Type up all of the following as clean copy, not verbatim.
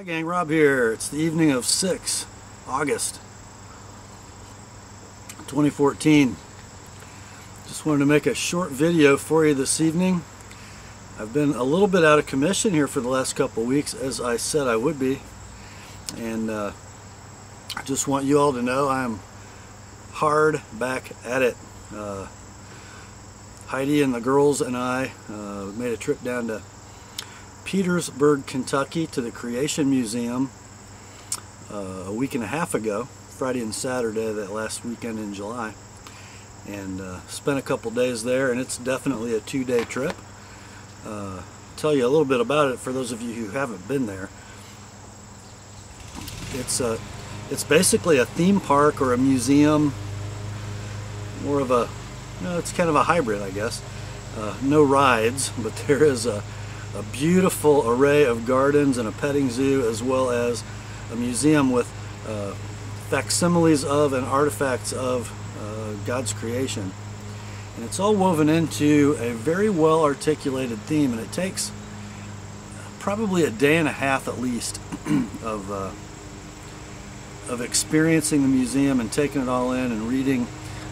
Hi gang, Rob here. It's the evening of 6 August 2014. Just wanted to make a short video for you this evening. I've been a little bit out of commission here for the last couple of weeks, as I said I would be, and I just want you all to know I'm hard back at it. Heidi and the girls and I made a trip down to Petersburg, Kentucky to the Creation Museum a week and a half ago, Friday and Saturday, that last weekend in July, and spent a couple days there, and it's definitely a two-day trip. Tell you a little bit about it for those of you who haven't been there. It's basically a theme park or a museum, more of a, it's kind of a hybrid, I guess. No rides, but there is a beautiful array of gardens and a petting zoo, as well as a museum with facsimiles of and artifacts of God's creation. And it's all woven into a very well articulated theme, and it takes probably a day and a half at least of experiencing the museum and taking it all in and reading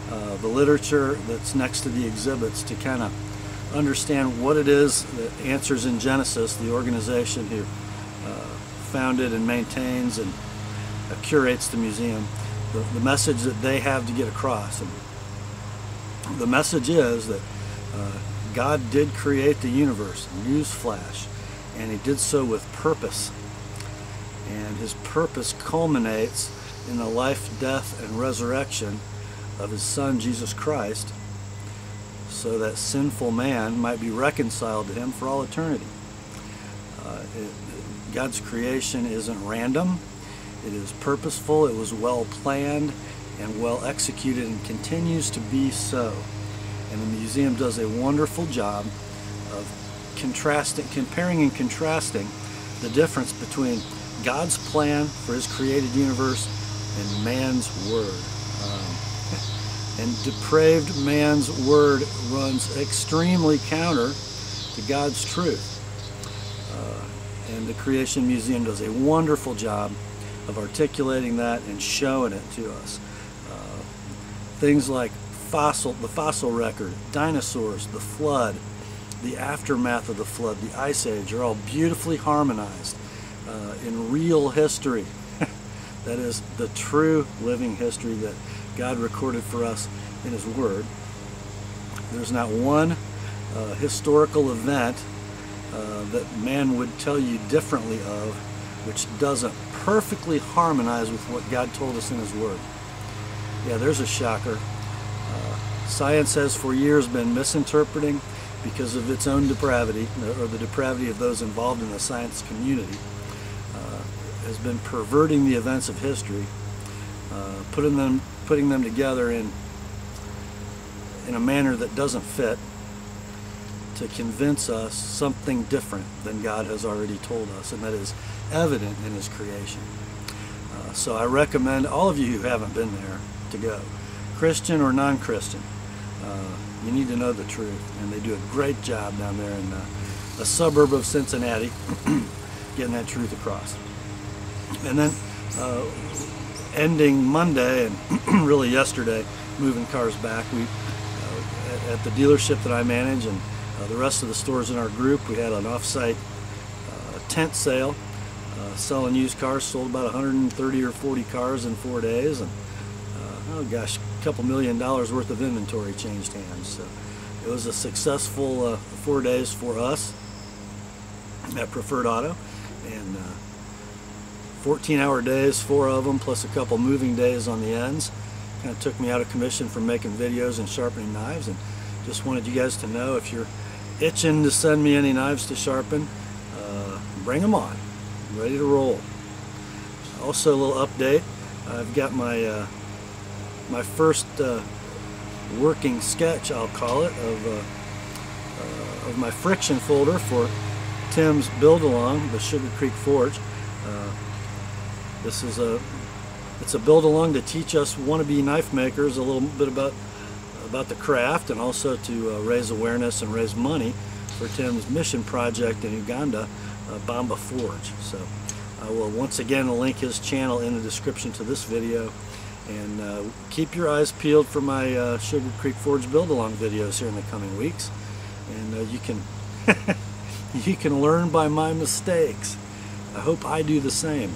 the literature that's next to the exhibits to kind of understand what it is that Answers in Genesis, the organization who founded and maintains and curates the museum, the message that they have to get across. And the message is that God did create the universe, newsflash, and He did so with purpose. And His purpose culminates in the life, death, and resurrection of His Son, Jesus Christ, so that sinful man might be reconciled to Him for all eternity. God's creation isn't random. It is purposeful. It was well planned and well executed, and continues to be so. And the museum does a wonderful job of comparing and contrasting the difference between God's plan for His created universe and man's word. And depraved man's word runs extremely counter to God's truth. And the Creation Museum does a wonderful job of articulating that and showing it to us. Things like the fossil record, dinosaurs, the flood, the aftermath of the flood, the Ice Age, are all beautifully harmonized in real history. That is the true living history that God recorded for us in His Word. There's not one historical event that man would tell you differently of which doesn't perfectly harmonize with what God told us in His Word. Yeah, there's a shocker. Science has for years been misinterpreting, because of its own depravity, or the depravity of those involved in the science community, has been perverting the events of history, putting them together in a manner that doesn't fit, to convince us something different than God has already told us, and that is evident in His creation. So I recommend all of you who haven't been there to go, Christian or non-Christian. You need to know the truth, and they do a great job down there in a suburb of Cincinnati getting that truth across. And then ending Monday and really yesterday, moving cars back, we at the dealership that I manage and the rest of the stores in our group, we had an off-site tent sale, selling used cars. Sold about 130 or 40 cars in 4 days, and oh gosh, a couple $1 million worth of inventory changed hands. So it was a successful 4 days for us at Preferred Auto, and 14-hour days, 4 of them, plus a couple moving days on the ends. Kind of took me out of commission from making videos and sharpening knives, and just wanted you guys to know, if you're itching to send me any knives to sharpen, bring them on. I'm ready to roll. Also, a little update. I've got my my first working sketch, I'll call it, of my friction folder for Tim's build-along, the Sugar Creek Forge. This is it's a build-along to teach us wannabe knife makers a little bit about the craft, and also to raise awareness and raise money for Tim's mission project in Uganda, Bamba Forge. So I will once again link his channel in the description to this video. And keep your eyes peeled for my Sugar Creek Forge build-along videos here in the coming weeks. And you can you can learn by my mistakes. I hope I do the same.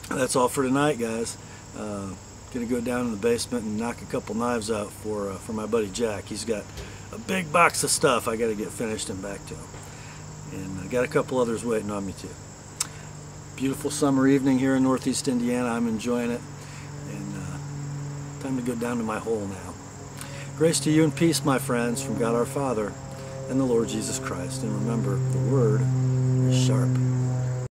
That's all for tonight, guys. Gonna go down in the basement and knock a couple knives out for my buddy Jack. He's got a big box of stuff I got to get finished and back to him. And I got a couple others waiting on me too. Beautiful summer evening here in Northeast Indiana. I'm enjoying it. And time to go down to my hole now. Grace to you and peace, my friends, from God our Father and the Lord Jesus Christ. And remember, the Word is sharp.